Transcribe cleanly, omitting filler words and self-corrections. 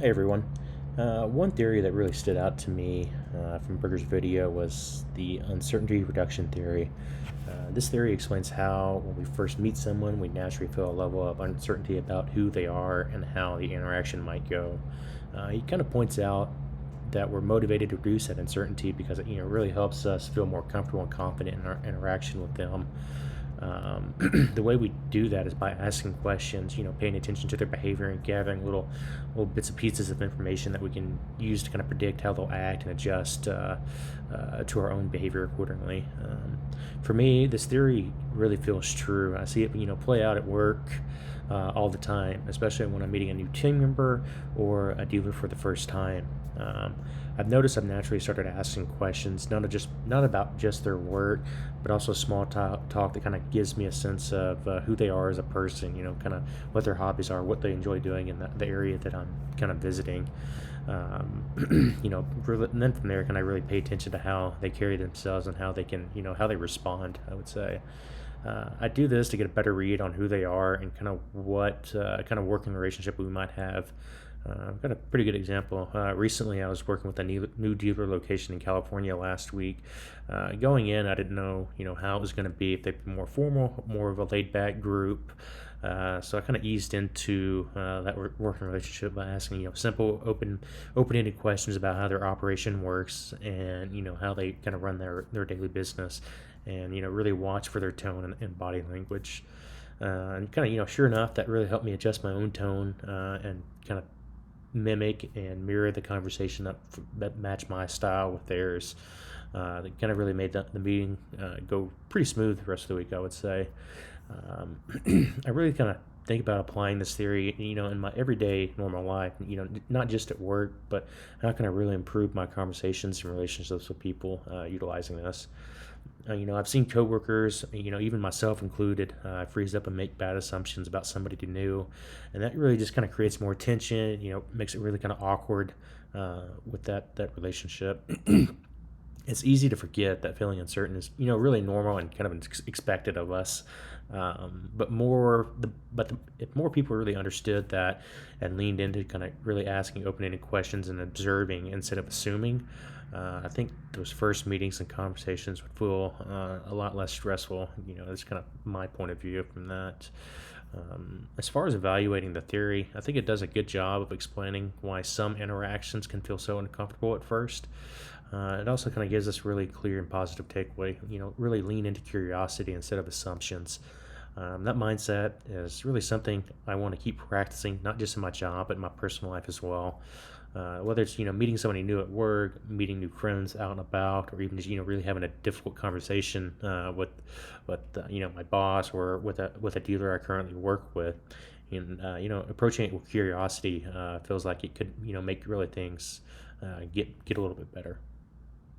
Hey everyone. One theory that really stood out to me from Berger's video was the uncertainty reduction theory. This theory explains how, when we first meet someone, we naturally feel a level of uncertainty about who they are and how the interaction might go. He kind of points out that we're motivated to reduce that uncertainty because it really helps us feel more comfortable and confident in our interaction with them. The way we do that is by asking questions, paying attention to their behavior and gathering little bits and pieces of information that we can use to kind of predict how they'll act and adjust to our own behavior accordingly. For me, this theory really feels true. I see it, play out at work all the time, especially when I'm meeting a new team member or a dealer for the first time. Um, I've noticed I've naturally started asking questions, not about just their work, but also small talk that kind of gives me a sense of who they are as a person. Kind of what their hobbies are, what they enjoy doing in the area that I'm kind of visiting. And then from there, can I really pay attention to how they carry themselves and how they can, how they respond? I would say. I do this to get a better read on who they are and kind of what kind of working relationship we might have. I've got a pretty good example. Recently, I was working with a new dealer location in California last week. Going in, I didn't know, how it was going to be, if they'd be more formal, more of a laid-back group. So I kind of eased into that working relationship by asking, simple, open-ended questions about how their operation works and how they kind of run their daily business, and really watch for their tone and body language. And kind of sure enough, that really helped me adjust my own tone and kind of mimic and mirror the conversation that matched my style with theirs. That kind of really made the meeting go pretty smooth the rest of the week, I would say. Um, I really kind of think about applying this theory, in my everyday normal life, not just at work, but how can I really improve my conversations and relationships with people utilizing this. I've seen coworkers, even myself included, freeze up and make bad assumptions about somebody new, and that really just kind of creates more tension. Makes it really kind of awkward with that relationship. It's easy to forget that feeling uncertain is really normal and kind of expected of us. If more people really understood that and leaned into kind of really asking open-ended questions and observing instead of assuming, I think those first meetings and conversations would feel a lot less stressful. That's kind of my point of view from that. As far as evaluating the theory, I think it does a good job of explaining why some interactions can feel so uncomfortable at first. It also kind of gives us really clear and positive takeaway. Really lean into curiosity instead of assumptions. That mindset is really something I want to keep practicing, not just in my job, but in my personal life as well. Whether it's meeting somebody new at work, meeting new friends out and about, or even just really having a difficult conversation with my boss or with a dealer I currently work with, and approaching it with curiosity feels like it could make really things get a little bit better.